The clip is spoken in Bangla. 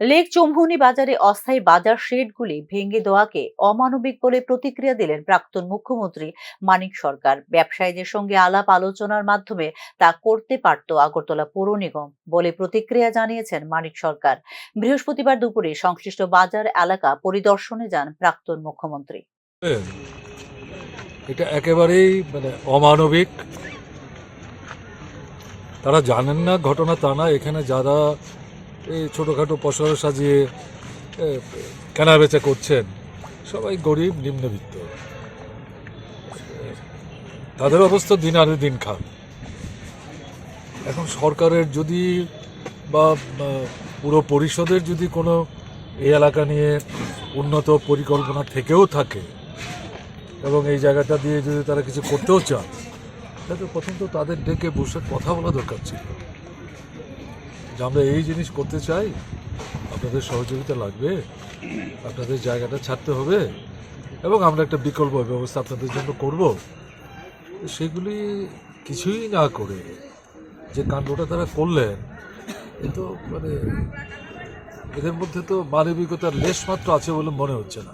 লেক চৌমুহনী বাজারে অস্থায়ী বাজার শেডগুলি ভেঙে দেওয়াকে অমানবিক বলে প্রতিক্রিয়া দিলেন প্রাক্তন মুখ্যমন্ত্রী মানিক সরকার। ব্যবসায়ীদের সঙ্গে আলাপ আলোচনার মাধ্যমে তা করতে পারত আগরতলা পৌর নিগম বলে প্রতিক্রিয়া জানিয়েছেন মানিক সরকার। বৃহস্পতিবার দুপুরে সংশ্লিষ্ট বাজার এলাকা পরিদর্শনে যান প্রাক্তন মুখ্যমন্ত্রী। এটা একেবারেই অমানবিক। তারা জানেন না ঘটনা তা না। এখানে যারা এই ছোটোখাটো পসরা সাজিয়ে কেনাবেচা করছেন সবাই গরিব নিম্নবিত্ত, তাদের অবস্থা দিন আনে দিন খান। এখন সরকারের যদি বা পুরো পরিষদের যদি কোনো এই এলাকা নিয়ে উন্নত পরিকল্পনা থেকেও থাকে এবং এই জায়গাটা দিয়ে যদি তারা কিছু করতেও চান, তাহলে প্রথম তো তাদের ডেকে বসে কথা বলা দরকার ছিল যে আমরা এই জিনিস করতে চাই, আপনাদের সহযোগিতা লাগবে, আপনাদের জায়গাটা ছাড়তে হবে এবং আমরা একটা বিকল্প ব্যবস্থা আপনাদের জন্য করব। সেগুলি কিছুই না করে যে কাণ্ডটা তারা করলেন, এ তো এদের মধ্যে তো মানবিকতার লেশ মাত্র আছে বলে মনে হচ্ছে না।